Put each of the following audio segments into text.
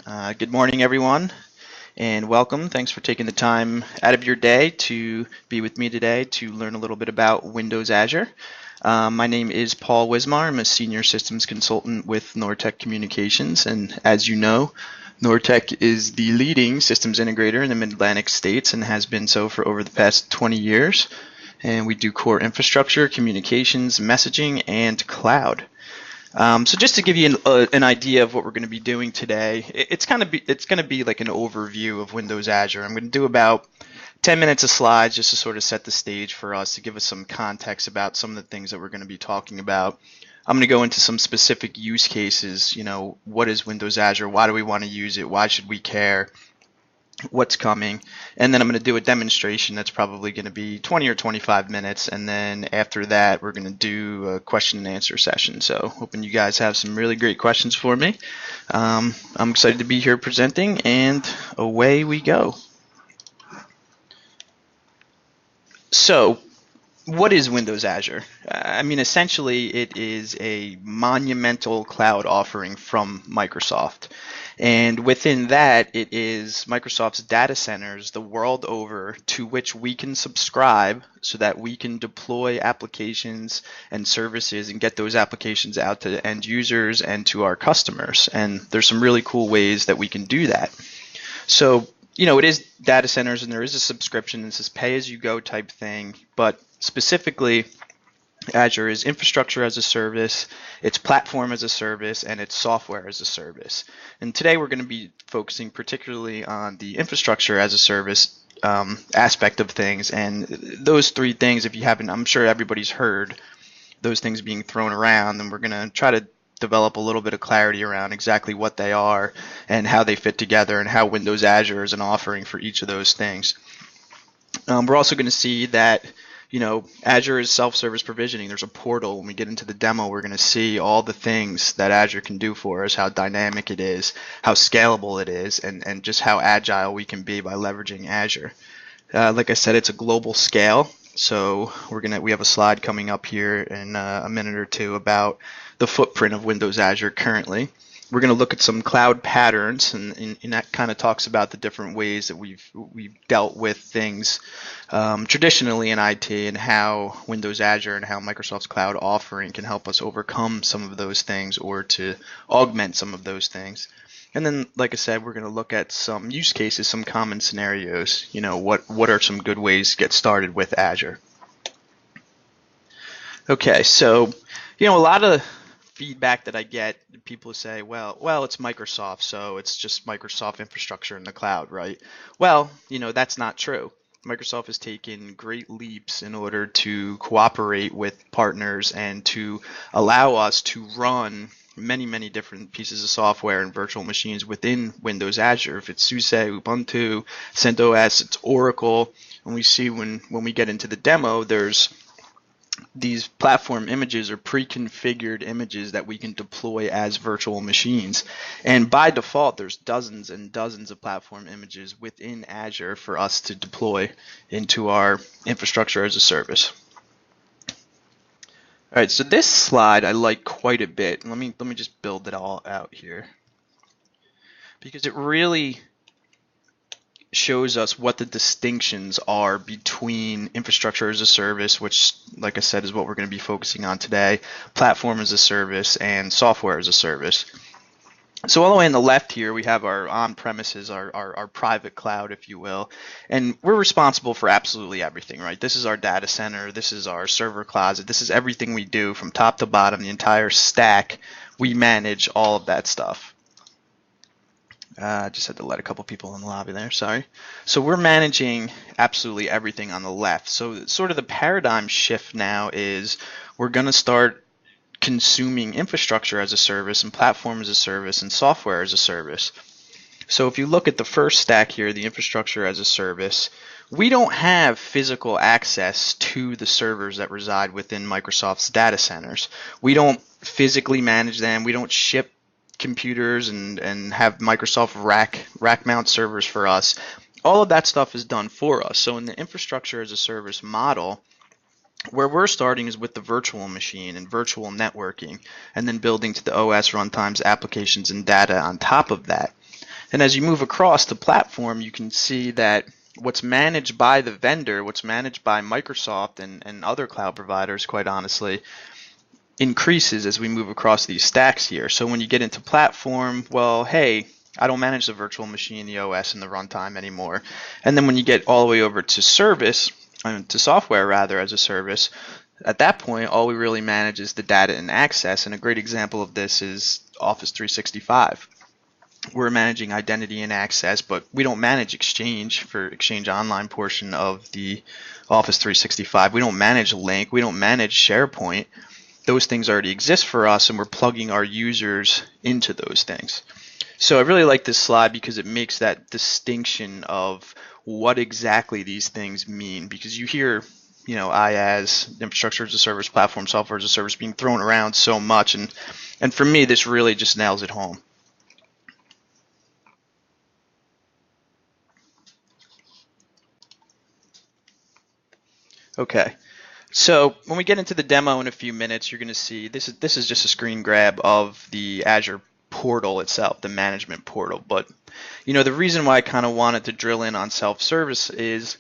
Good morning, everyone, and welcome. Thanks for taking the time out of your day to be with me today to learn a little bit about Windows Azure. My name is Paul Wismar. I'm a senior systems consultant with Nortec Communications, and as you know, Nortec is the leading systems integrator in the Mid-Atlantic states and has been so for over the past 20 years. And we do core infrastructure, communications, messaging, and cloud. So just to give you an idea of what we're going to be doing today, it's going to be like an overview of Windows Azure. I'm going to do about 10 minutes of slides just to sort of set the stage for us to give us some context about some of the things that we're going to be talking about. I'm going to go into some specific use cases. What is Windows Azure? Why do we want to use it? Why should we care? What's coming, and then I'm going to do a demonstration that's probably going to be 20 or 25 minutes, and then after that we're going to do a question and answer session. So hoping you guys have some really great questions for me. I'm excited to be here presenting, and away we go. So what is Windows Azure? Essentially it is a monumental cloud offering from Microsoft. And within that, it is Microsoft's data centers the world over to which we can subscribe so that we can deploy applications and services and get those applications out to end users and to our customers. And there's some really cool ways that we can do that. So, it is data centers and there is a subscription. It's this pay-as-you-go type thing, but specifically, Azure is infrastructure as a service, it's platform as a service, and it's software as a service. And today we're going to be focusing particularly on the infrastructure as a service aspect of things. And those three things, if you haven't, I'm sure everybody's heard those things being thrown around, and we're going to try to develop a little bit of clarity around exactly what they are and how they fit together and how Windows Azure is an offering for each of those things. We're also going to see that Azure is self-service provisioning. There's a portal. When we get into the demo, we're going to see all the things that Azure can do for us, how dynamic it is, how scalable it is, and just how agile we can be by leveraging Azure. Like I said, it's a global scale. So we have a slide coming up here in a minute or two about the footprint of Windows Azure currently. We're going to look at some cloud patterns, and that kind of talks about the different ways that we've dealt with things traditionally in IT, and how Windows Azure and how Microsoft's cloud offering can help us overcome some of those things or to augment some of those things. And then, like I said, we're going to look at some use cases, some common scenarios. What are some good ways to get started with Azure? Okay, so a lot of feedback that I get, people say, well, it's Microsoft, so it's just Microsoft infrastructure in the cloud, right? Well, that's not true. Microsoft has taken great leaps in order to cooperate with partners and to allow us to run many different pieces of software and virtual machines within Windows Azure. If it's SUSE, Ubuntu, CentOS, it's Oracle. And we see when we get into the demo, there's these platform images are pre-configured images that we can deploy as virtual machines. And by default, there's dozens and dozens of platform images within Azure for us to deploy into our infrastructure as a service. All right, so this slide I like quite a bit. Let me just build it all out here, because it really shows us what the distinctions are between infrastructure as a service, which, like I said, is what we're going to be focusing on today, platform as a service, and software as a service. So all the way on the left here, we have our on-premises, our private cloud, if you will, and we're responsible for absolutely everything, right? This is our data center, this is our server closet, this is everything we do from top to bottom, the entire stack. We manage all of that stuff. Just had to let a couple people in the lobby there, sorry. So we're managing absolutely everything on the left. So sort of the paradigm shift now is we're going to start consuming infrastructure as a service and platform as a service and software as a service. So if you look at the first stack here, the infrastructure as a service, we don't have physical access to the servers that reside within Microsoft's data centers. We don't physically manage them. We don't ship computers and have Microsoft rack mount servers for us. All of that stuff is done for us. So in the infrastructure as a service model, where we're starting is with the virtual machine and virtual networking, and then building to the OS runtimes, applications, and data on top of that. And as you move across the platform, you can see that what's managed by the vendor, what's managed by Microsoft and other cloud providers, quite honestly, increases as we move across these stacks here. So when you get into platform, well, hey, I don't manage the virtual machine, the OS, and the runtime anymore. And then when you get all the way over to service, to software rather as a service, at that point, all we really manage is the data and access. And a great example of this is Office 365. We're managing identity and access, but we don't manage Exchange for Exchange Online portion of the Office 365. We don't manage Link. We don't manage SharePoint. Those things already exist for us, and we're plugging our users into those things. So I really like this slide because it makes that distinction of what exactly these things mean, because you hear, IaaS, infrastructure as a service, platform software as a service, being thrown around so much, and for me, this really just nails it home. Okay, so when we get into the demo in a few minutes, you're going to see this is just a screen grab of the Azure portal itself, the management portal. But the reason why I kind of wanted to drill in on self-service is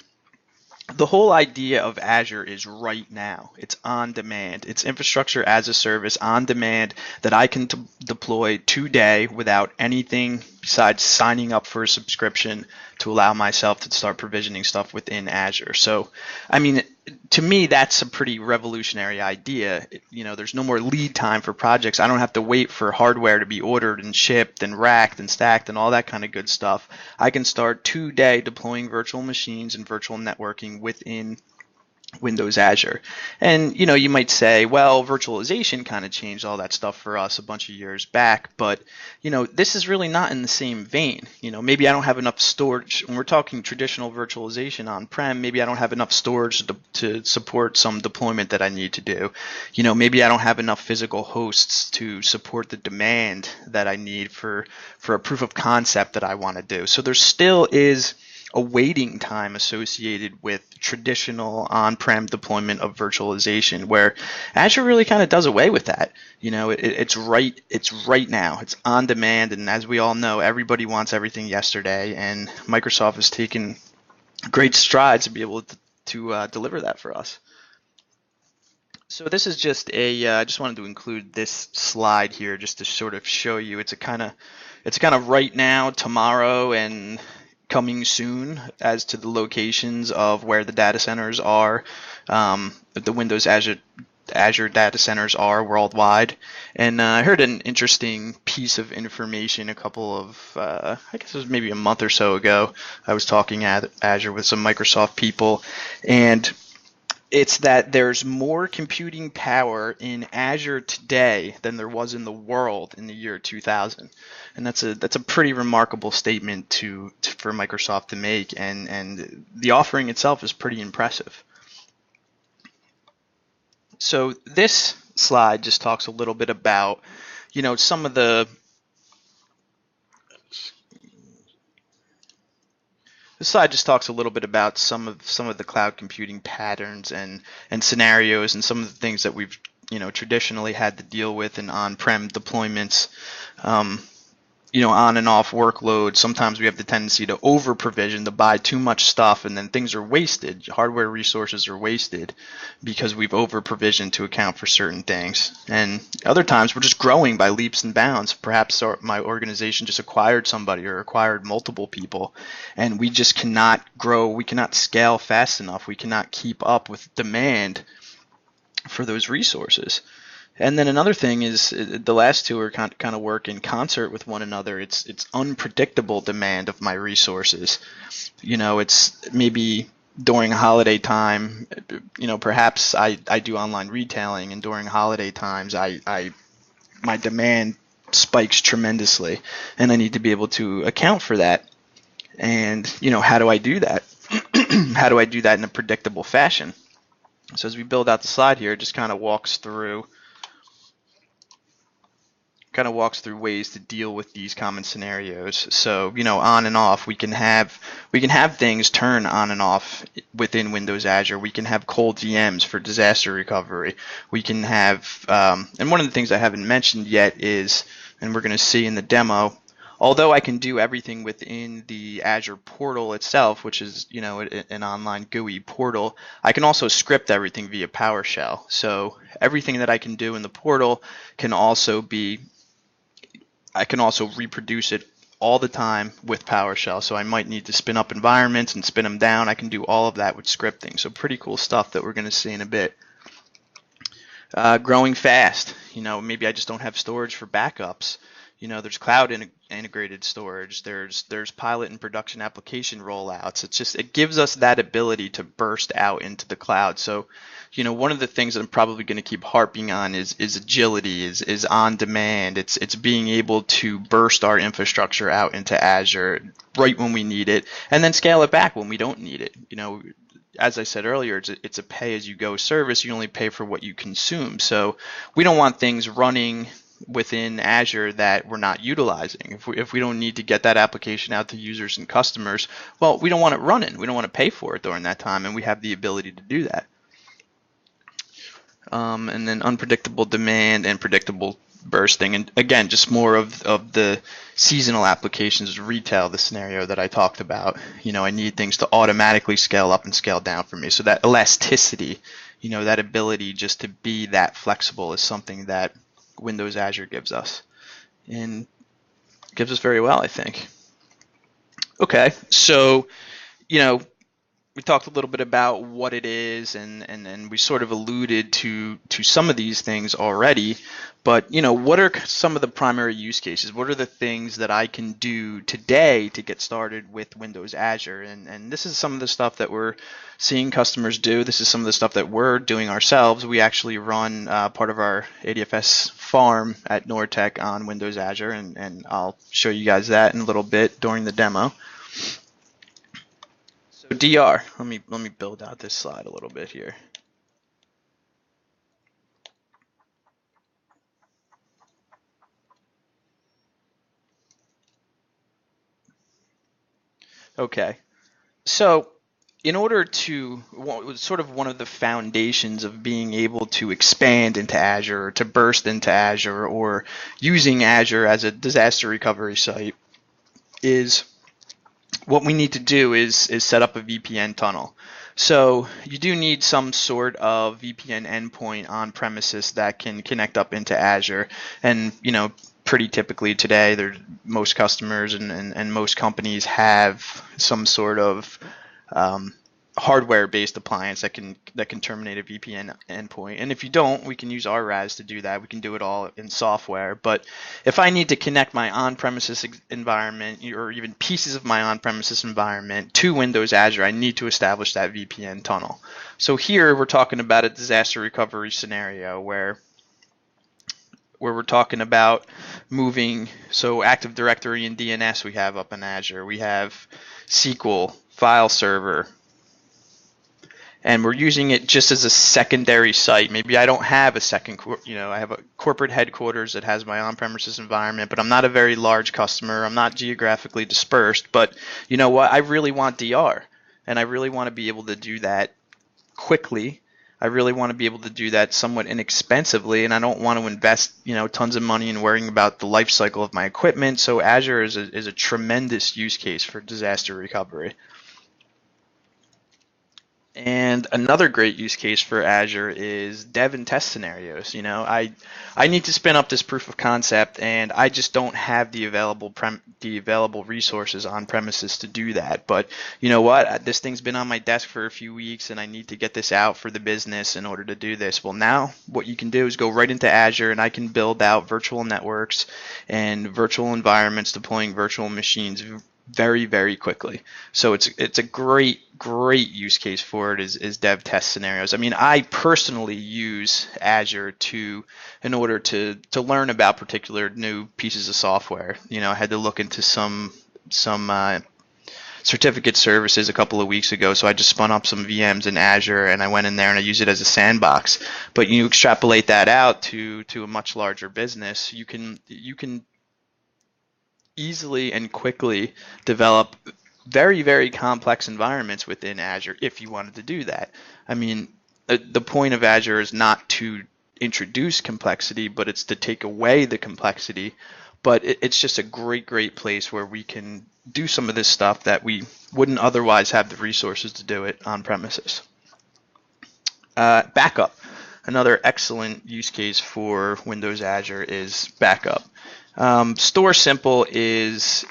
the whole idea of Azure is right now. It's on demand. It's infrastructure as a service on demand that I can deploy today without anything besides signing up for a subscription to allow myself to start provisioning stuff within Azure. So, I mean, to me, that's a pretty revolutionary idea. There's no more lead time for projects. I don't have to wait for hardware to be ordered and shipped and racked and stacked and all that kind of good stuff. I can start today deploying virtual machines and virtual networking within Windows Azure. And you might say, well, virtualization kind of changed all that stuff for us a bunch of years back, but this is really not in the same vein. Maybe I don't have enough storage. When we're talking traditional virtualization on-prem, maybe I don't have enough storage to support some deployment that I need to do. Maybe I don't have enough physical hosts to support the demand that I need for a proof of concept that I want to do. So there still is a waiting time associated with traditional on-prem deployment of virtualization, where Azure really kind of does away with that. It's right now. It's on demand, and as we all know, everybody wants everything yesterday, and Microsoft has taken great strides to be able to deliver that for us. So this is just I just wanted to include this slide here just to sort of show you it's kind of right now, tomorrow, and coming soon as to the locations of where the data centers are, the Windows Azure data centers are worldwide. And I heard an interesting piece of information a couple of, I guess it was maybe a month or so ago. I was talking at Azure with some Microsoft people, and it's that there's more computing power in Azure today than there was in the world in the year 2000. And that's a pretty remarkable statement for Microsoft to make, and the offering itself is pretty impressive. So this slide just talks a little bit about, some of the This slide just talks a little bit about some of the cloud computing patterns and scenarios and some of the things that we've traditionally had to deal with in on-prem deployments. On and off workloads. Sometimes we have the tendency to over provision, to buy too much stuff, and then things are wasted. Hardware resources are wasted because we've over provisioned to account for certain things. And other times we're just growing by leaps and bounds. Perhaps my organization just acquired somebody or acquired multiple people, and we just cannot grow. We cannot scale fast enough. We cannot keep up with demand for those resources. And then another thing is the last two are kind of work in concert with one another. It's unpredictable demand of my resources. It's maybe during holiday time, perhaps I do online retailing, and during holiday times my demand spikes tremendously, and I need to be able to account for that. And how do I do that? How do I do that in a predictable fashion? So as we build out the slide here, it just kind of walks through ways to deal with these common scenarios. So, on and off, we can have things turn on and off within Windows Azure. We can have cold VMs for disaster recovery. We can have, and one of the things I haven't mentioned yet is, and we're going to see in the demo, although I can do everything within the Azure portal itself, which is, an online GUI portal, I can also script everything via PowerShell. So everything that I can do in the portal can also be, I can also reproduce it all the time with PowerShell. So I might need to spin up environments and spin them down. I can do all of that with scripting. So pretty cool stuff that we're going to see in a bit. Growing fast. Maybe I just don't have storage for backups. There's cloud integrated storage. There's pilot and production application rollouts. It gives us that ability to burst out into the cloud. So, one of the things that I'm probably going to keep harping on is agility, is on demand. It's being able to burst our infrastructure out into Azure right when we need it, and then scale it back when we don't need it. As I said earlier, it's a pay-as-you-go service. You only pay for what you consume. So we don't want things running within Azure that we're not utilizing. If we don't need to get that application out to users and customers, well, we don't want it running. We don't want to pay for it during that time, and we have the ability to do that. And then unpredictable demand and predictable bursting, and again, just more of the seasonal applications, retail, the scenario that I talked about. I need things to automatically scale up and scale down for me. So that elasticity, that ability just to be that flexible is something that Windows Azure gives us, and gives us very well, I think. Okay, so we talked a little bit about what it is, and we sort of alluded to some of these things already, but what are some of the primary use cases? What are the things that I can do today to get started with Windows Azure? And this is some of the stuff that we're seeing customers do. This is some of the stuff that we're doing ourselves. We actually run part of our ADFS farm at Nortec on Windows Azure, and I'll show you guys that in a little bit during the demo. So DR, let me build out this slide a little bit here. Okay, so in order to, sort of one of the foundations of being able to expand into Azure, or to burst into Azure, or using Azure as a disaster recovery site, is what we need to do is set up a VPN tunnel. So you do need some sort of VPN endpoint on premises that can connect up into Azure. And pretty typically today, most customers and most companies have some sort of hardware-based appliance that can terminate a VPN endpoint. And if you don't, we can use RAS to do that. We can do it all in software. But if I need to connect my on-premises environment, or even pieces of my on-premises environment, to Windows Azure, I need to establish that VPN tunnel. So here we're talking about a disaster recovery scenario where we're talking about moving, so Active Directory and DNS we have up in Azure. We have SQL, file server, and we're using it just as a secondary site. Maybe I don't have a second, I have a corporate headquarters that has my on-premises environment, but I'm not a very large customer. I'm not geographically dispersed, but you know what? I really want DR, and I really want to be able to do that quickly. I really want to be able to do that somewhat inexpensively, and I don't want to invest, tons of money in worrying about the life cycle of my equipment. So Azure is a tremendous use case for disaster recovery. And another great use case for Azure is dev and test scenarios. I need to spin up this proof of concept, and I just don't have the available resources on premises to do that. But you know what? This thing's been on my desk for a few weeks, and I need to get this out for the business in order to do this. Well, now what you can do is go right into Azure, and I can build out virtual networks and virtual environments, deploying virtual machines very, very quickly. So it's a great use case for it is dev test scenarios. I mean, I personally use Azure in order to learn about particular new pieces of software. I had to look into some certificate services a couple of weeks ago, so I just spun up some VMs in Azure, and I went in there and I use it as a sandbox. But you extrapolate that out to a much larger business, you can easily and quickly develop very, very complex environments within Azure if you wanted to do that. I mean, the point of Azure is not to introduce complexity, but it's to take away the complexity. But it's just a great place where we can do some of this stuff that we wouldn't otherwise have the resources to do it on premises. Backup. Another excellent use case for Windows Azure is backup. Store Simple is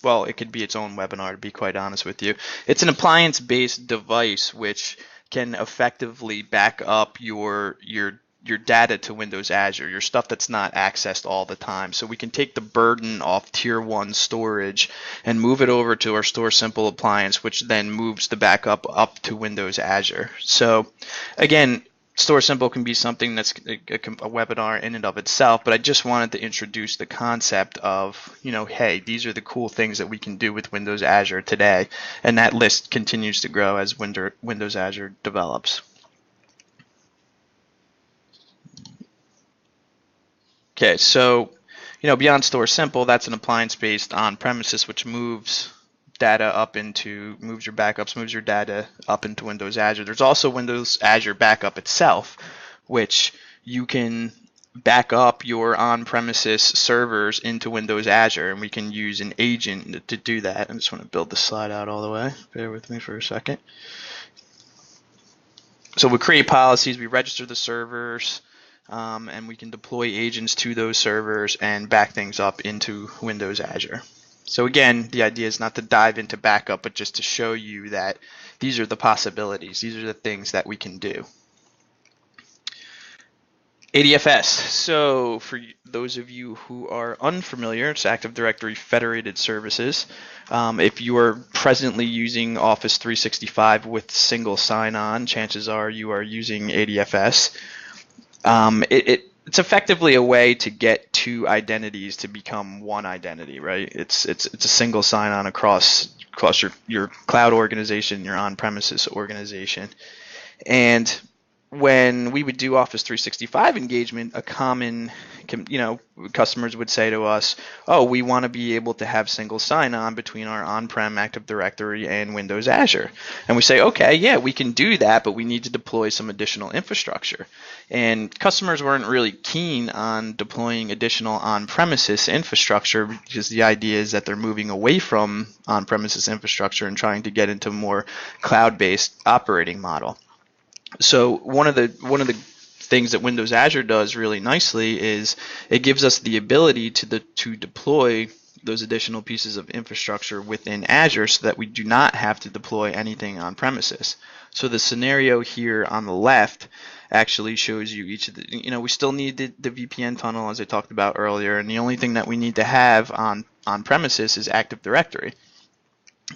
well, it could be its own webinar, to be quite honest with you. It's an appliance-based device which can effectively back up your data to Windows Azure, your stuff that's not accessed all the time. So we can take the burden off tier 1 storage and move it over to our Store Simple appliance, which then moves the backup up to Windows Azure. So again, Store Simple can be something that's a webinar in and of itself, but I just wanted to introduce the concept of, hey, these are the cool things that we can do with Windows Azure today, and that list continues to grow as Windows Azure develops. Okay, so beyond Store Simple, that's an appliance based on premises which moves data up into, moves your backups, moves your data up into Windows Azure. There's also Windows Azure Backup itself, which you can back up your on-premises servers into Windows Azure, and we can use an agent to do that. I just want to build the slide out all the way. Bear with me for a second. So we create policies, we register the servers, and we can deploy agents to those servers and back things up into Windows Azure. So again, the idea is not to dive into backup, but just to show you that these are the possibilities. These are the things that we can do. ADFS. So for those of you who are unfamiliar, it's Active Directory Federated Services. If you are presently using Office 365 with single sign-on, chances are you are using ADFS. It's effectively a way to get two identities to become one identity, right? It's a single sign-on across your cloud organization, your on-premises organization. And when we would do Office 365 engagement, a common, customers would say to us, oh, we want to be able to have single sign-on between our on-prem Active Directory and Windows Azure. And we say, okay, yeah, we can do that, but we need to deploy some additional infrastructure. And customers weren't really keen on deploying additional on-premises infrastructure because the idea is that they're moving away from on-premises infrastructure and trying to get into a more cloud-based operating model. So one of the things that Windows Azure does really nicely is it gives us the ability to deploy those additional pieces of infrastructure within Azure so that we do not have to deploy anything on premises. So the scenario here on the left actually shows you each of the, we still need the VPN tunnel as I talked about earlier, and the only thing that we need to have on premises is Active Directory.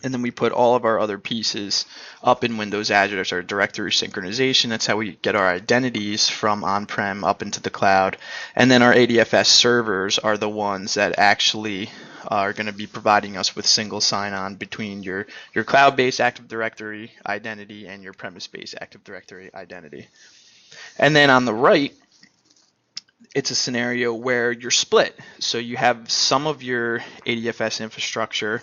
And then we put all of our other pieces up in Windows Azure. There's our directory synchronization. That's how we get our identities from on-prem up into the cloud. And then our ADFS servers are the ones that actually are going to be providing us with single sign-on between your cloud-based Active Directory identity and your premise-based Active Directory identity. And then on the right, it's a scenario where you're split. So you have some of your ADFS infrastructure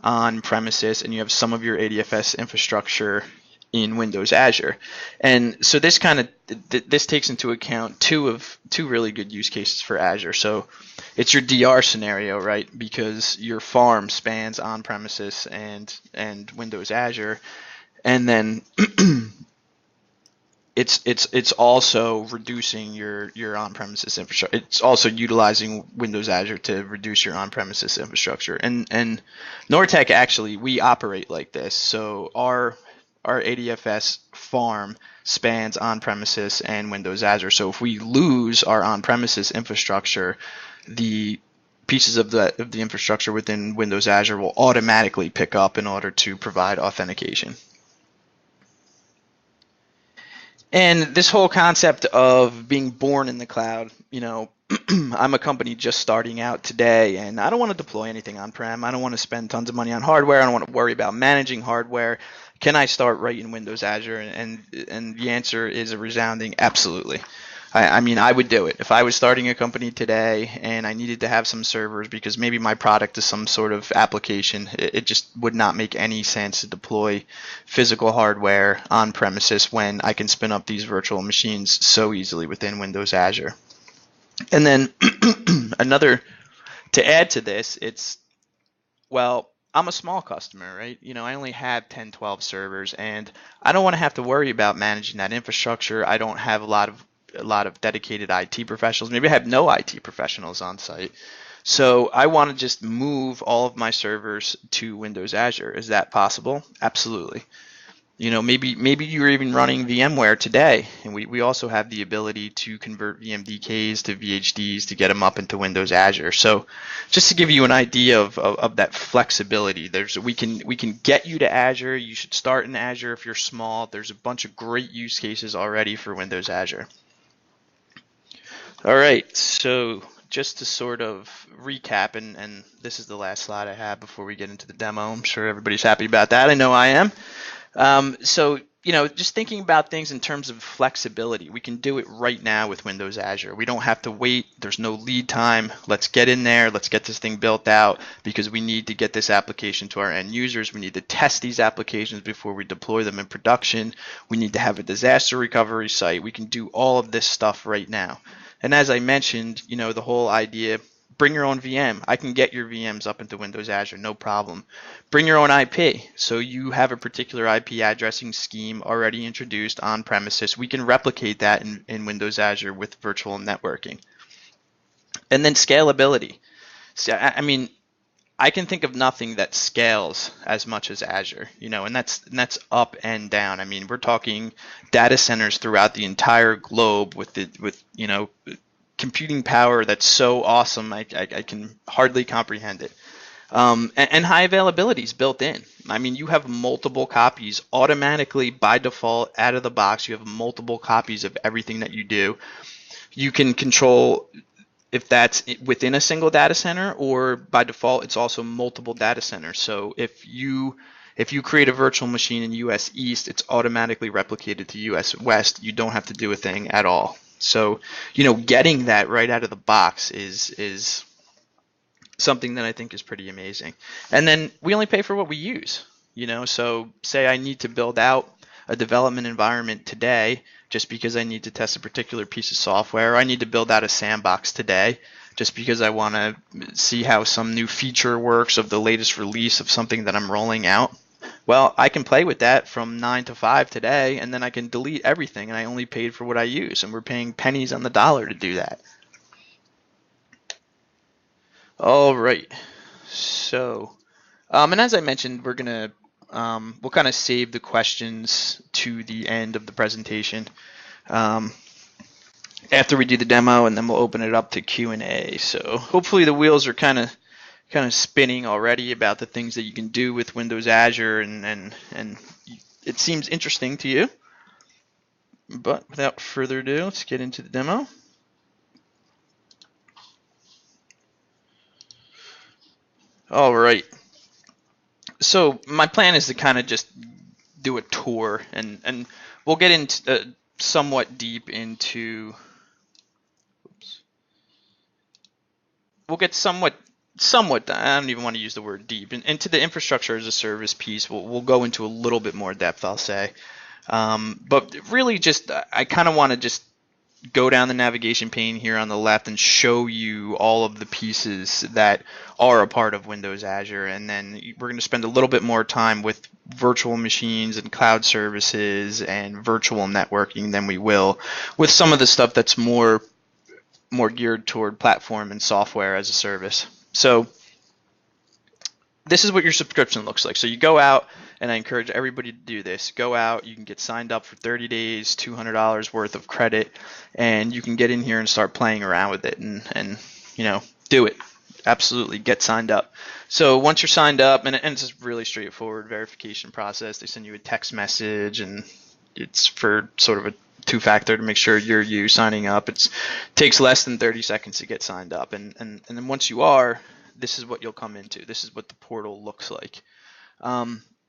on premises and you have some of your ADFS infrastructure in Windows Azure. And so this this takes into account two really good use cases for Azure. So it's your DR scenario, right? Because your farm spans on premises and Windows Azure, and then it's also reducing your on-premises infrastructure. It's also utilizing Windows Azure to reduce your on-premises infrastructure. And Nortec, actually, we operate like this. So our ADFS farm spans on-premises and Windows Azure. So if we lose our on-premises infrastructure, the pieces of the infrastructure within Windows Azure will automatically pick up in order to provide authentication. And this whole concept of being born in the cloud, I'm a company just starting out today, and I don't want to deploy anything on-prem. I don't want to spend tons of money on hardware. I don't want to worry about managing hardware. Can I start right in Windows Azure? And the answer is a resounding absolutely. I mean, I would do it. If I was starting a company today and I needed to have some servers because maybe my product is some sort of application, it just would not make any sense to deploy physical hardware on premises when I can spin up these virtual machines so easily within Windows Azure. And then another, to add to this, it's, well, I'm a small customer, right? I only have 10, 12 servers, and I don't want to have to worry about managing that infrastructure. I don't have a lot of dedicated IT professionals. Maybe I have no IT professionals on site. So I want to just move all of my servers to Windows Azure. Is that possible? Absolutely. Maybe you're even running VMware today, and we also have the ability to convert VMDKs to VHDs to get them up into Windows Azure. So just to give you an idea of that flexibility, we can get you to Azure. You should start in Azure if you're small. There's a bunch of great use cases already for Windows Azure. All right, so just to sort of recap, and this is the last slide I have before we get into the demo. I'm sure everybody's happy about that. I know I am. So, just thinking about things in terms of flexibility, we can do it right now with Windows Azure. We don't have to wait. There's no lead time. Let's get in there. Let's get this thing built out because we need to get this application to our end users. We need to test these applications before we deploy them in production. We need to have a disaster recovery site. We can do all of this stuff right now. And as I mentioned, the whole idea, bring your own VM. I can get your VMs up into Windows Azure, no problem. Bring your own IP. So you have a particular IP addressing scheme already introduced on premises. We can replicate that in Windows Azure with virtual networking. And then scalability. So, I mean, I can think of nothing that scales as much as Azure, and that's up and down. I mean, we're talking data centers throughout the entire globe with computing power that's so awesome, I can hardly comprehend it. And high availability is built in. I mean, you have multiple copies automatically by default out of the box. You have multiple copies of everything that you do. You can control if that's within a single data center, or by default, it's also multiple data centers. So if you create a virtual machine in US East, it's automatically replicated to US West. You don't have to do a thing at all. So, getting that right out of the box is something that I think is pretty amazing. And then we only pay for what we use, so say I need to build out a development environment today just because I need to test a particular piece of software, or I need to build out a sandbox today just because I want to see how some new feature works of the latest release of something that I'm rolling out. Well, I can play with that from 9 to 5 today, and then I can delete everything, and I only paid for what I use, and we're paying pennies on the dollar to do that. All right. So, and as I mentioned, we'll kind of save the questions to the end of the presentation after we do the demo, and then we'll open it up to Q&A. So hopefully the wheels are kind of spinning already about the things that you can do with Windows Azure, and it seems interesting to you. But without further ado, let's get into the demo. All right. So my plan is to kind of just do a tour, and we'll get into somewhat deep into. Oops. We'll get somewhat. I don't even want to use the word deep. Into the infrastructure as a service piece, we'll go into a little bit more depth, I'll say. But really, just I kind of want to just go down the navigation pane here on the left and show you all of the pieces that are a part of Windows Azure, and then we're going to spend a little bit more time with virtual machines and cloud services and virtual networking than we will with some of the stuff that's more geared toward platform and software as a service. So this is what your subscription looks like. So you go out, and I encourage everybody to do this. Go out, you can get signed up for 30 days, $200 worth of credit, and you can get in here and start playing around with it and do it. Absolutely, get signed up. So once you're signed up, and it's a really straightforward verification process. They send you a text message, and it's for sort of a two-factor to make sure you're you signing up. It takes less than 30 seconds to get signed up, and then once you are, this is what you'll come into. This is what the portal looks like.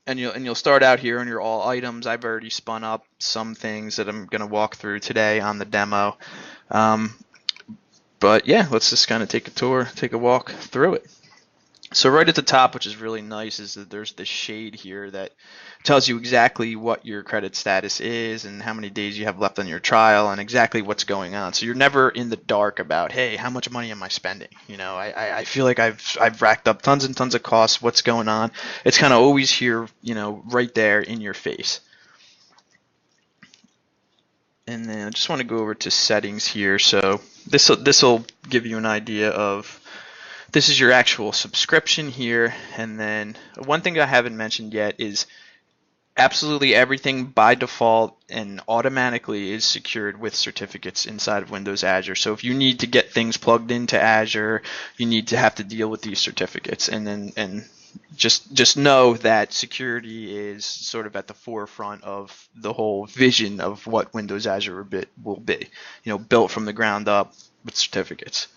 you'll start out here on your all items. I've already spun up some things that I'm going to walk through today on the demo. But yeah, let's just kind of take a tour, take a walk through it. So right at the top, which is really nice, is that there's this shade here that tells you exactly what your credit status is and how many days you have left on your trial and exactly what's going on. So you're never in the dark about, hey, how much money am I spending? You know, I feel like I've racked up tons and tons of costs. What's going on? It's kind of always here, you know, right there in your face. And then I just want to go over to settings here. So this will give you an idea of, this is your actual subscription here. And then one thing I haven't mentioned yet is absolutely everything by default and automatically is secured with certificates inside of Windows Azure. So if you need to get things plugged into Azure, you need to have to deal with these certificates. And just know that security is sort of at the forefront of the whole vision of what Windows Azure will be, you know, built from the ground up with certificates.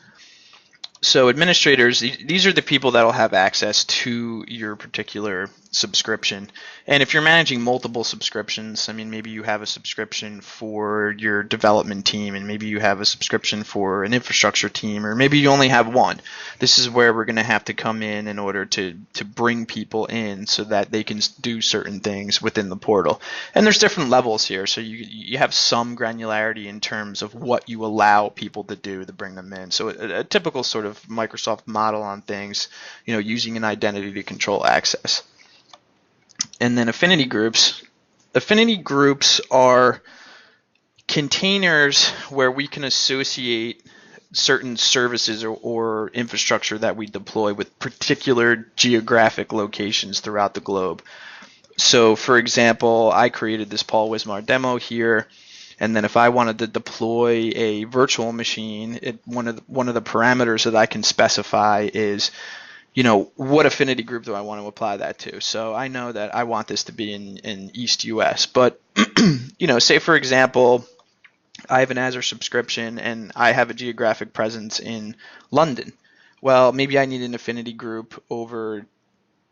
So administrators, these are the people that will have access to your particular subscription. And if you're managing multiple subscriptions, I mean, maybe you have a subscription for your development team, and maybe you have a subscription for an infrastructure team, or maybe you only have one. This is where we're going to have to come in order to bring people in so that they can do certain things within the portal. And there's different levels here, so you have some granularity in terms of what you allow people to do to bring them in. So a typical sort of Microsoft model on things, you know, using an identity to control access. And then affinity groups. Affinity groups are containers where we can associate certain services or infrastructure that we deploy with particular geographic locations throughout the globe. So for example, I created this Paul Wismar demo here, and then if I wanted to deploy a virtual machine, one of the parameters that I can specify is, you know, what affinity group do I want to apply that to? So I know that I want this to be in East US, but you know, say for example, I have an Azure subscription and I have a geographic presence in London. Well, maybe I need an affinity group over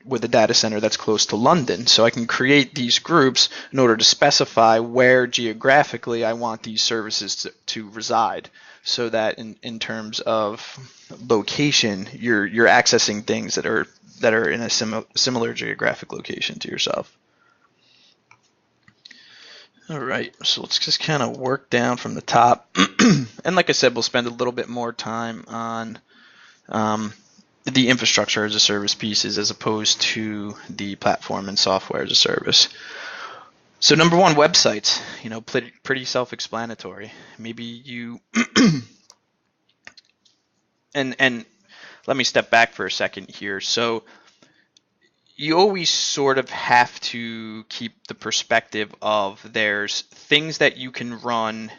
with a data center that's close to London. So I can create these groups in order to specify where geographically I want these services to reside, so that in terms of location, you're accessing things that are in a similar geographic location to yourself. All right, so let's just kind of work down from the top. And like I said, we'll spend a little bit more time on the infrastructure as a service pieces as opposed to the platform and software as a service. So number one, websites, you know, pretty self-explanatory. Maybe you and let me step back for a second here. So you always sort of have to keep the perspective of there's things that you can run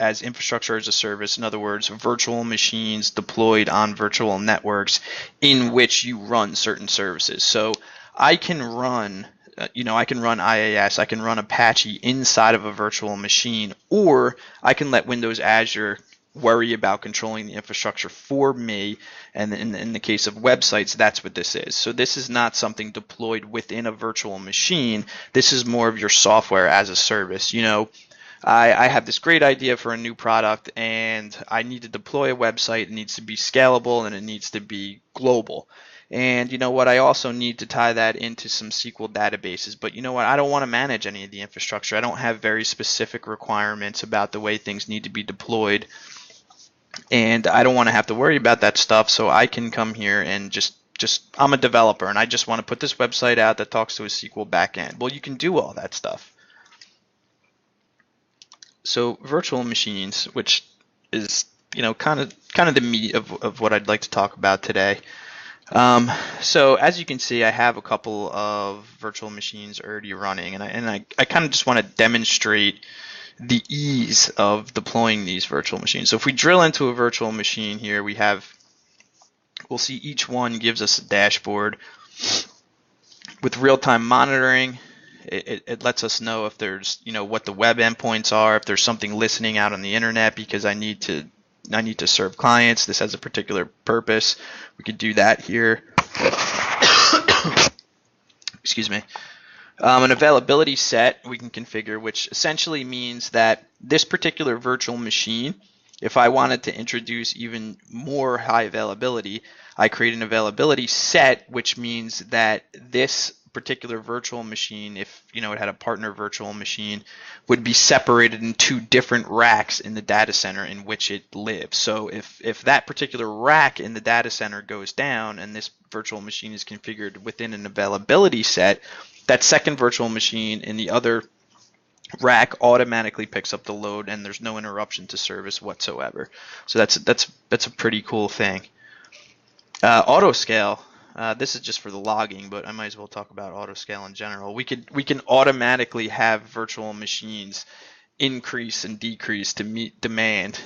as infrastructure as a service. In other words, virtual machines deployed on virtual networks in which you run certain services. So I can run, I can run IaaS, I can run Apache inside of a virtual machine, or I can let Windows Azure worry about controlling the infrastructure for me. And in the case of websites, that's what this is. So this is not something deployed within a virtual machine. This is more of your software as a service. You know, I have this great idea for a new product and I need to deploy a website. It needs to be scalable and it needs to be global. And you know what, I also need to tie that into some SQL databases. But you know what, I don't want to manage any of the infrastructure. I don't have very specific requirements about the way things need to be deployed. And I don't want to have to worry about that stuff. So I can come here and just I'm a developer and I just want to put this website out that talks to a SQL backend. Well, you can do all that stuff. So virtual machines, which is, you know, kind of the meat of what I'd like to talk about today. So as you can see, I have a couple of virtual machines already running, and I kind of just want to demonstrate the ease of deploying these virtual machines. So if we drill into a virtual machine here, we'll see each one gives us a dashboard with real-time monitoring. It lets us know if there's, you know, what the web endpoints are, if there's something listening out on the internet because I need to serve clients. This has a particular purpose. We could do that here. Excuse me. An availability set we can configure, which essentially means that this particular virtual machine, if I wanted to introduce even more high availability, I create an availability set, which means that this particular virtual machine, if it had a partner virtual machine, would be separated in two different racks in the data center in which it lives. So if that particular rack in the data center goes down and this virtual machine is configured within an availability set, that second virtual machine in the other rack automatically picks up the load and there's no interruption to service whatsoever. So that's a pretty cool thing. Auto scale. This is just for the logging, but I might as well talk about auto scale in general. We can automatically have virtual machines increase and decrease to meet demand,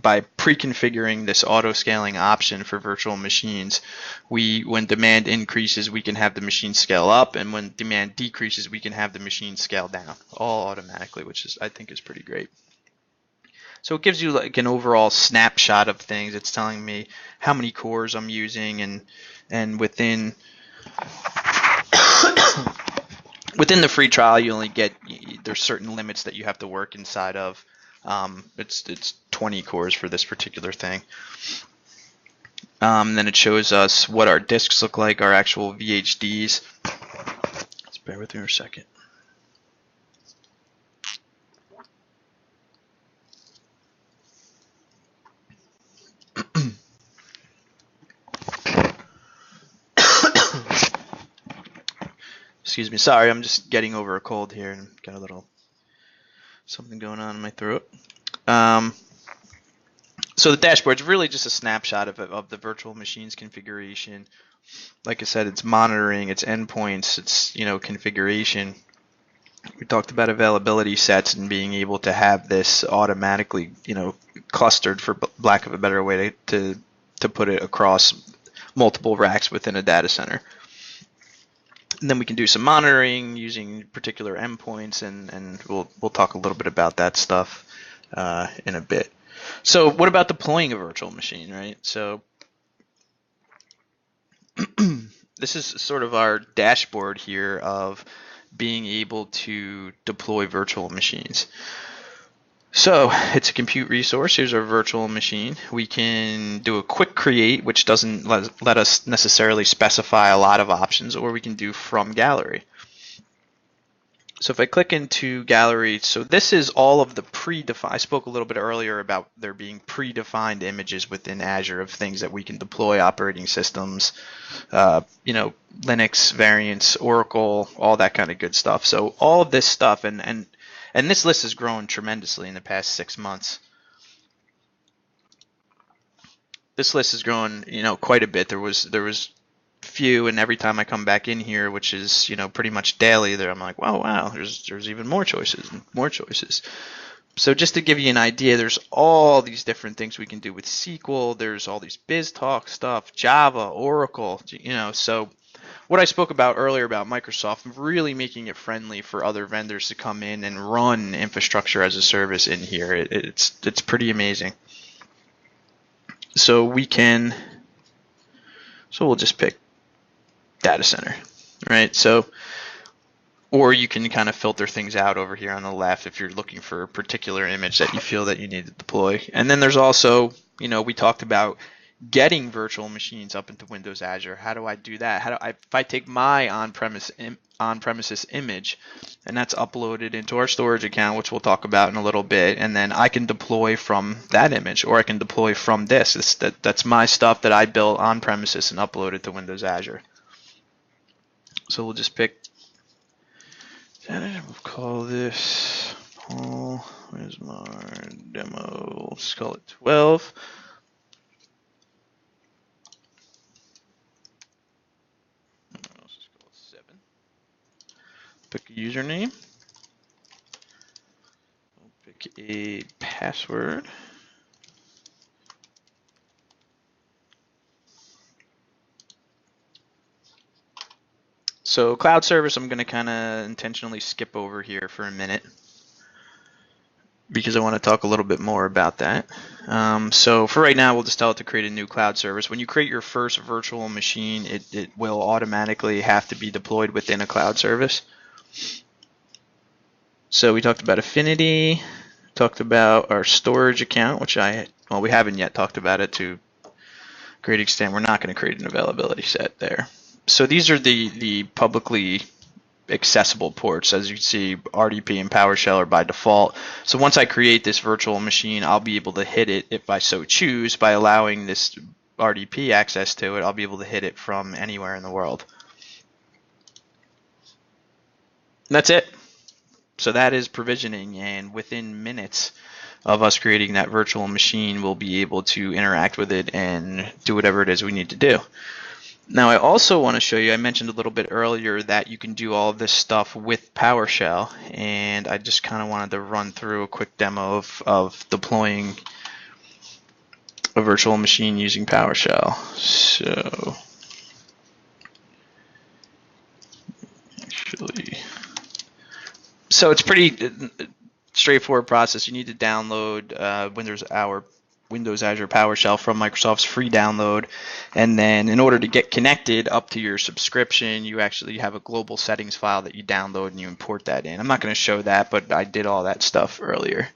by pre-configuring this auto scaling option for virtual machines. When demand increases, we can have the machine scale up, and when demand decreases, we can have the machine scale down, all automatically, which I think is pretty great. So it gives you like an overall snapshot of things. It's telling me how many cores I'm using, and within the free trial, you only get, there's certain limits that you have to work inside of. It's 20 cores for this particular thing. Then it shows us what our disks look like, our actual VHDs. Just bear with me for a second. Excuse me, sorry, I'm just getting over a cold here and got a little something going on in my throat. So the dashboard's really just a snapshot of the virtual machines configuration. Like I said, it's monitoring, it's endpoints, it's configuration. We talked about availability sets and being able to have this automatically clustered, for lack of a better way to put it, across multiple racks within a data center. And then we can do some monitoring using particular endpoints, and we'll talk a little bit about that stuff in a bit. So what about deploying a virtual machine, right? So this is sort of our dashboard here of being able to deploy virtual machines. So it's a compute resource. Here's our virtual machine. We can do a quick create, which doesn't let us necessarily specify a lot of options, or we can do from gallery. So if I click into gallery, so this is all of the predefined. I spoke a little bit earlier about there being predefined images within Azure of things that we can deploy, operating systems, Linux variants, Oracle, all that kind of good stuff. So all of this stuff, and this list has grown tremendously in the past 6 months. This list has grown, quite a bit. There was few, and every time I come back in here, which is pretty much daily, there I'm like, wow, there's even more choices and more choices. So just to give you an idea, there's all these different things we can do with SQL. There's all these BizTalk stuff, Java, Oracle, so what I spoke about earlier about Microsoft really making it friendly for other vendors to come in and run infrastructure as a service in here. It's pretty amazing. So we'll just pick data center, right? So, or you can kind of filter things out over here on the left if you're looking for a particular image that you feel that you need to deploy. And then there's also, we talked about getting virtual machines up into Windows Azure. How do I do that? If I take my on-premises image and that's uploaded into our storage account, which we'll talk about in a little bit, and then I can deploy from that image, or I can deploy from this. That's my stuff that I built on premises and uploaded to Windows Azure. So we'll just pick, we'll call this Paul Wismar demo. Let's call it 12. Let's just call it 7. Pick a username. We'll pick a password. So cloud service, I'm going to kind of intentionally skip over here for a minute because I want to talk a little bit more about that. So for right now, we'll just tell it to create a new cloud service. When you create your first virtual machine, it will automatically have to be deployed within a cloud service. So we talked about Affinity, talked about our storage account, which we haven't yet talked about it to a great extent. We're not going to create an availability set there. So these are the publicly accessible ports. As you can see, RDP and PowerShell are by default. So once I create this virtual machine, I'll be able to hit it if I so choose. By allowing this RDP access to it, I'll be able to hit it from anywhere in the world. And that's it. So that is provisioning, and within minutes of us creating that virtual machine, we'll be able to interact with it and do whatever it is we need to do. Now, I also want to show you, I mentioned a little bit earlier that you can do all of this stuff with PowerShell, and I just kind of wanted to run through a quick demo of deploying a virtual machine using PowerShell. So it's pretty straightforward process. You need to download Windows Azure PowerShell from Microsoft's free download, and then in order to get connected up to your subscription, you actually have a global settings file that you download and you import that in. I'm not going to show that, but I did all that stuff earlier.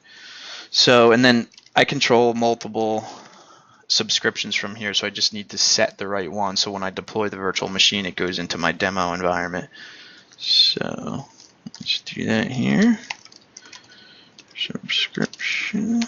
So, and then I control multiple subscriptions from here, so I just need to set the right one. So when I deploy the virtual machine, it goes into my demo environment. So let's do that here. Subscription.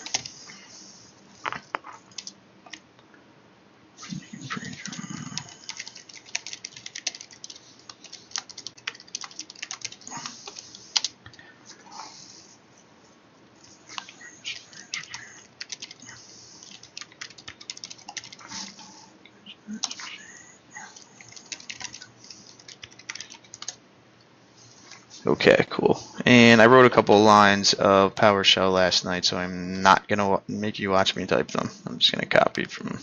Okay, cool. And I wrote a couple of lines of PowerShell last night, so I'm not going to make you watch me type them. I'm just going to copy from.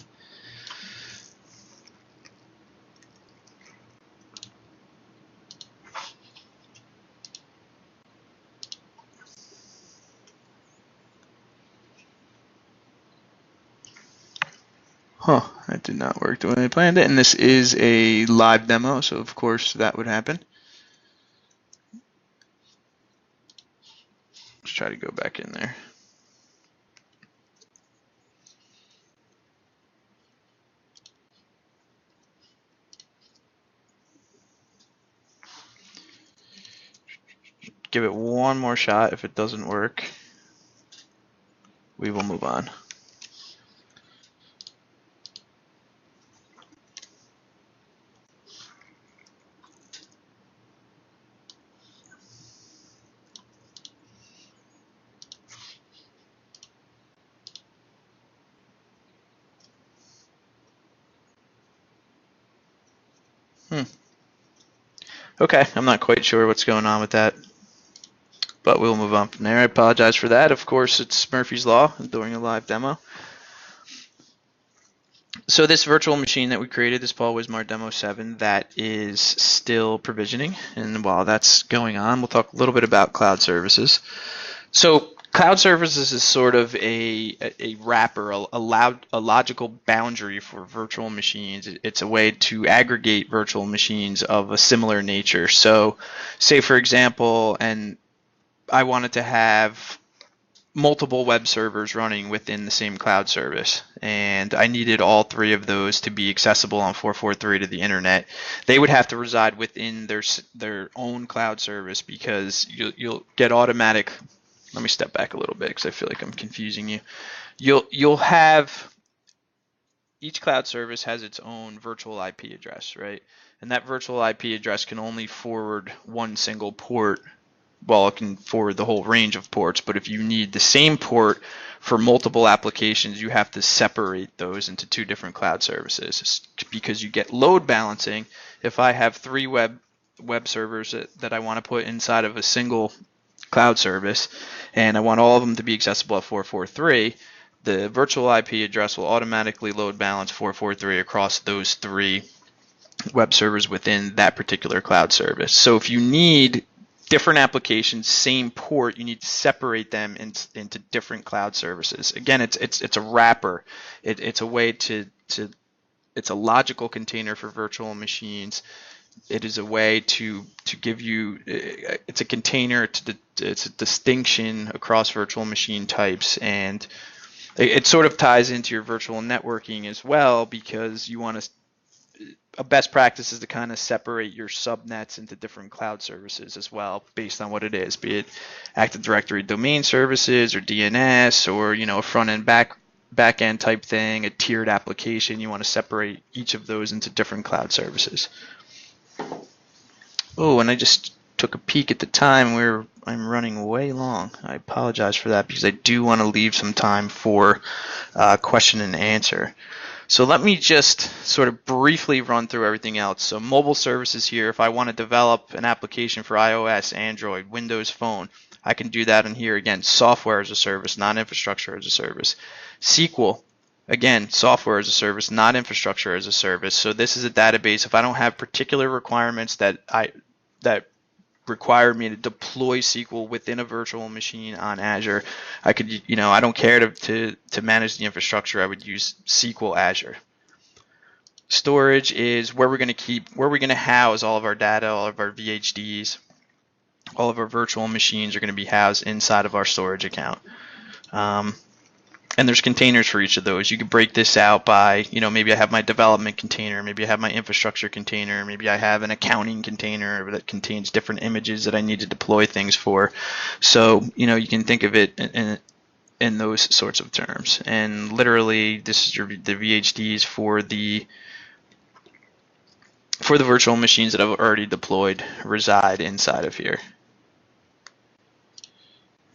That did not work the way I planned it. And this is a live demo, so of course that would happen. Let's try to go back in there. Give it one more shot. If it doesn't work, we will move on. Okay, I'm not quite sure what's going on with that, but we'll move on from there. I apologize for that. Of course, it's Murphy's Law during a live demo. So this virtual machine that we created, this Paul Wismar Demo 7, that is still provisioning. And while that's going on, we'll talk a little bit about cloud services. So cloud services is sort of a wrapper, a logical boundary for virtual machines. It's a way to aggregate virtual machines of a similar nature. So say, for example, and I wanted to have multiple web servers running within the same cloud service, and I needed all three of those to be accessible on 443 to the internet. They would have to reside within their own cloud service, because you'll get automatic. Let me step back a little bit because I feel like I'm confusing you. You'll have each cloud service has its own virtual IP address, right? And that virtual IP address can only forward one single port. Well, it can forward the whole range of ports, but if you need the same port for multiple applications, you have to separate those into two different cloud services, because you get load balancing. If I have three web servers that I want to put inside of a single cloud service, and I want all of them to be accessible at 443, the virtual IP address will automatically load balance 443 across those three web servers within that particular cloud service. So if you need different applications, same port, you need to separate them into different cloud services. Again, it's a wrapper. It's a way to it's a logical container for virtual machines. It is a way to give you, it's a container, it's a distinction across virtual machine types, and it sort of ties into your virtual networking as well, because you want to, a best practice is to kind of separate your subnets into different cloud services as well, based on what it is, be it Active Directory domain services or DNS, or a front end back end type thing, a tiered application. You want to separate each of those into different cloud services. Oh, and I just took a peek at the time where I'm running way long. I apologize for that, because I do want to leave some time for question and answer. So let me just sort of briefly run through everything else. So mobile services here, if I want to develop an application for iOS, Android, Windows Phone, I can do that in here. Again, software as a service, not infrastructure as a service. SQL, again, software as a service, not infrastructure as a service. So this is a database. If I don't have particular requirements that require me to deploy SQL within a virtual machine on Azure, I could, I don't care to manage the infrastructure. I would use SQL Azure. Storage is where we're going to house all of our data, all of our VHDs, all of our virtual machines are going to be housed inside of our storage account. And there's containers for each of those. You can break this out by, maybe I have my development container, maybe I have my infrastructure container, maybe I have an accounting container that contains different images that I need to deploy things for. So, you can think of it in those sorts of terms. And literally, this is the VHDs for the virtual machines that I've already deployed reside inside of here.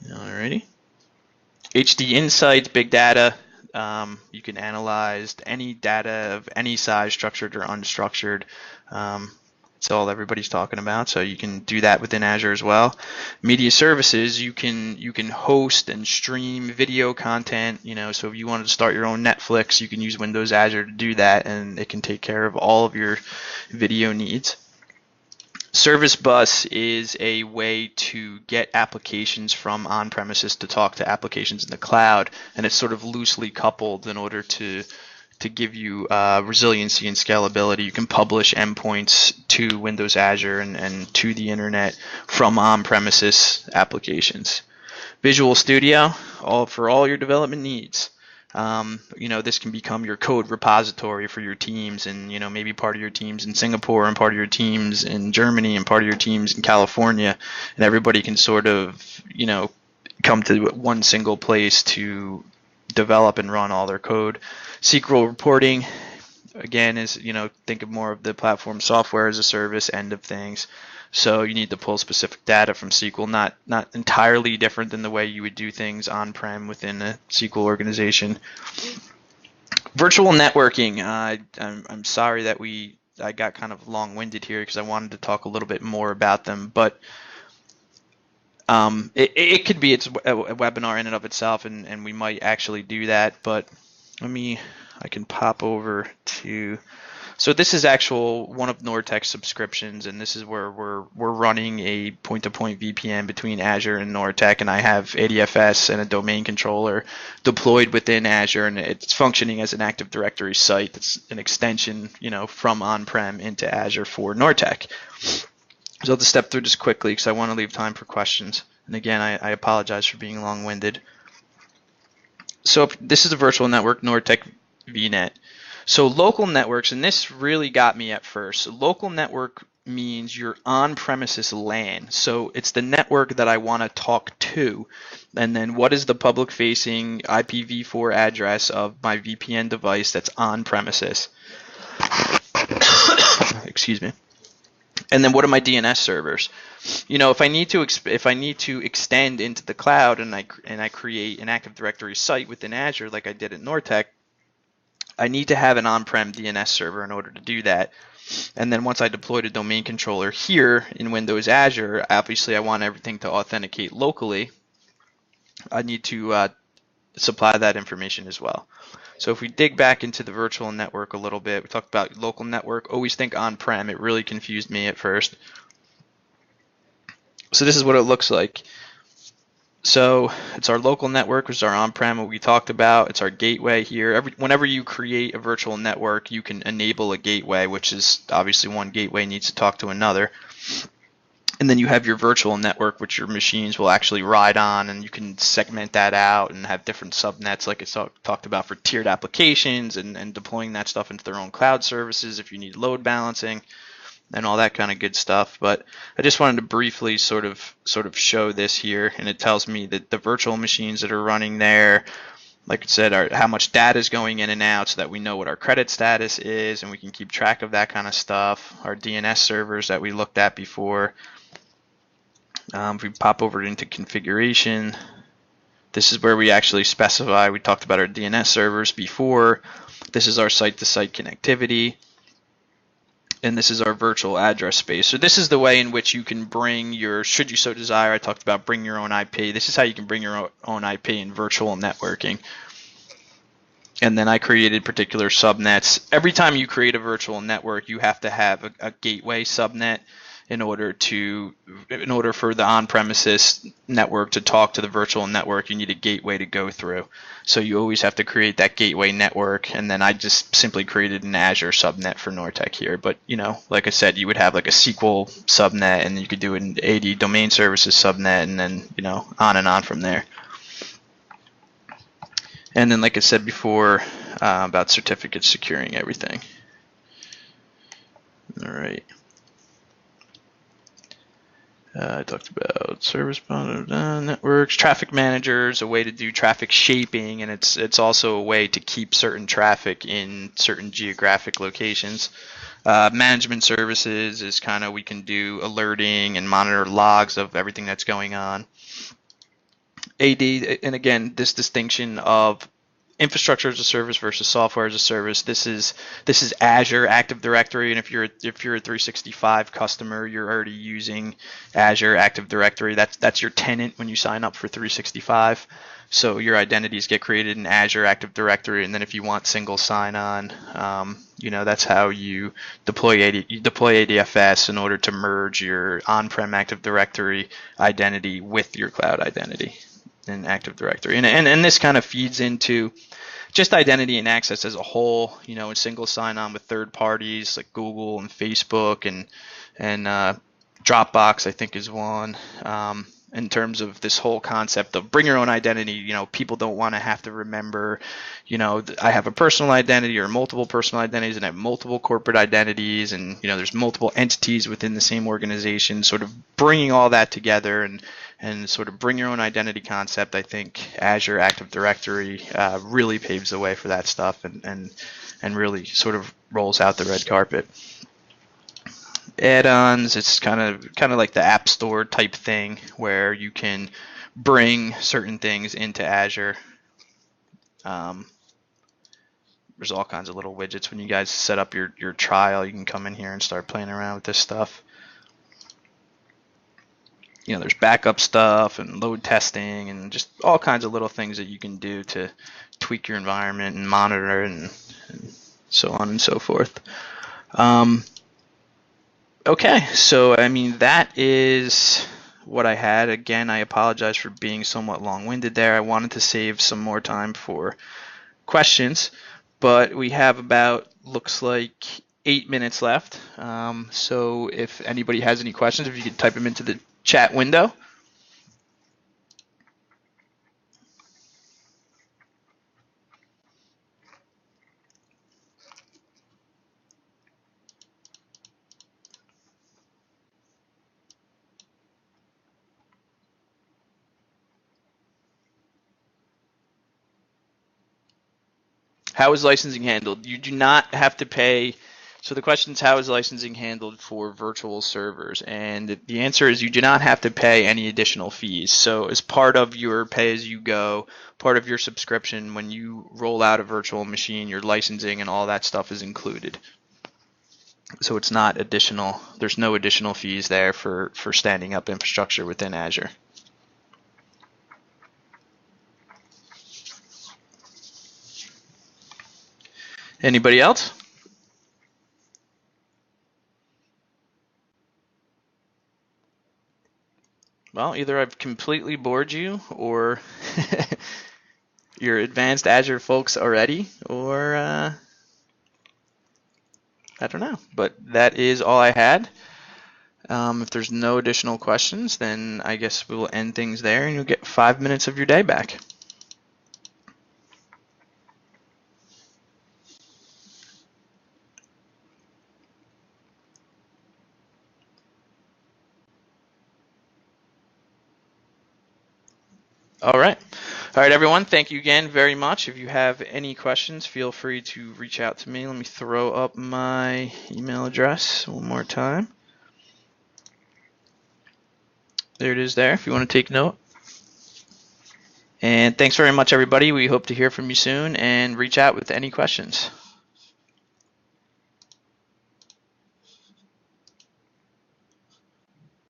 Alrighty. HD Insights, big data. You can analyze any data of any size, structured or unstructured. It's all everybody's talking about, so you can do that within Azure as well. Media services, you can host and stream video content. So if you wanted to start your own Netflix, you can use Windows Azure to do that, and it can take care of all of your video needs. Service bus is a way to get applications from on-premises to talk to applications in the cloud, and it's sort of loosely coupled in order to give you resiliency and scalability. You can publish endpoints to Windows Azure and to the internet from on-premises applications. Visual Studio, for all your development needs. This can become your code repository for your teams, and maybe part of your teams in Singapore and part of your teams in Germany and part of your teams in California, and everybody can sort of come to one single place to develop and run all their code. SQL reporting, again, is think of more of the platform software as a service end of things. So you need to pull specific data from SQL, not entirely different than the way you would do things on-prem within a SQL organization. Virtual networking. I'm sorry that I got kind of long-winded here, because I wanted to talk a little bit more about them, but it could be a webinar in and of itself, and we might actually do that. But I can pop over to. So this is one of Nortek's subscriptions, and this is where we're running a point-to-point VPN between Azure and Nortek, and I have ADFS and a domain controller deployed within Azure, and it's functioning as an Active Directory site that's an extension, from on-prem into Azure for Nortek. So I'll just step through this quickly because I want to leave time for questions. And again, I apologize for being long-winded. So this is a virtual network, Nortek VNet. So local networks, and this really got me at first. So local network means your on-premises LAN. So it's the network that I want to talk to. And then what is the public-facing IPv4 address of my VPN device that's on-premises? Excuse me. And then what are my DNS servers? If I need to extend into the cloud and I create an Active Directory site within Azure like I did at Nortek, I need to have an on-prem DNS server in order to do that. And then once I deployed a domain controller here in Windows Azure, obviously I want everything to authenticate locally. I need to supply that information as well. So if we dig back into the virtual network a little bit, we talked about local network. Always think on-prem. It really confused me at first. So this is what it looks like. So it's our local network, which is our on-prem, what we talked about. It's our gateway here. Whenever you create a virtual network, you can enable a gateway, which is obviously one gateway needs to talk to another. And then you have your virtual network, which your machines will actually ride on, and you can segment that out and have different subnets, like it's talked about for tiered applications and deploying that stuff into their own cloud services if you need load balancing and all that kind of good stuff. But I just wanted to briefly sort of show this here, and it tells me that the virtual machines that are running there, like I said, are how much data is going in and out so that we know what our credit status is and we can keep track of that kind of stuff. Our DNS servers that we looked at before. If we pop over into configuration, this is where we actually specify. We talked about our DNS servers before. This is our site-to-site connectivity. And this is our virtual address space. So this is the way in which you can bring your, should you so desire, I talked about bring your own IP. This is how you can bring your own IP in virtual networking. And then I created particular subnets. Every time you create a virtual network, you have to have a gateway subnet in order for the on-premises network to talk to the virtual network. You need a gateway to go through. So you always have to create that gateway network, and then I just simply created an Azure subnet for Nortec here. But like I said, you would have like a SQL subnet, and you could do an AD domain services subnet, and then on and on from there. And then, like I said before, about certificates securing everything. All right. I talked about service networks, traffic managers, a way to do traffic shaping, and it's also a way to keep certain traffic in certain geographic locations. Management services is kind of, we can do alerting and monitor logs of everything that's going on. AD, and again, this distinction of infrastructure as a service versus software as a service. This is Azure Active Directory, and if you're a 365 customer, you're already using Azure Active Directory. That's your tenant when you sign up for 365. So your identities get created in Azure Active Directory, and then if you want single sign-on, that's how you deploy ADFS in order to merge your on-prem Active Directory identity with your cloud identity in Active Directory. And this kind of feeds into just identity and access as a whole, a single sign-on with third parties like Google and Facebook and Dropbox, I think, is one. In terms of this whole concept of bring your own identity, people don't want to have to remember, I have a personal identity or multiple personal identities, and I have multiple corporate identities, and there's multiple entities within the same organization. Sort of bringing all that together and sort of bring your own identity concept. I think Azure Active Directory really paves the way for that stuff and really sort of rolls out the red carpet. Add-ons, it's kind of like the App Store type thing where you can bring certain things into Azure. There's all kinds of little widgets. When you guys set up your trial, you can come in here and start playing around with this stuff. There's backup stuff and load testing and just all kinds of little things that you can do to tweak your environment and monitor and so on and so forth. Okay, so that is what I had. Again, I apologize for being somewhat long-winded there. I wanted to save some more time for questions, but we have about, looks like, 8 minutes left. So if anybody has any questions, if you could type them into the chat window. How is licensing handled? You do not have to pay. So the question is, how is licensing handled for virtual servers? And the answer is you do not have to pay any additional fees. So as part of your pay-as-you-go, part of your subscription, when you roll out a virtual machine, your licensing and all that stuff is included. So it's not additional. There's no additional fees there for standing up infrastructure within Azure. Anybody else? Well, either I've completely bored you, or you're advanced Azure folks already, or I don't know. But that is all I had. If there's no additional questions, then I guess we'll end things there, and you'll get 5 minutes of your day back. All right. All right, everyone. Thank you again very much. If you have any questions, feel free to reach out to me. Let me throw up my email address one more time. There it is there, if you want to take note. And thanks very much, everybody. We hope to hear from you soon, and reach out with any questions.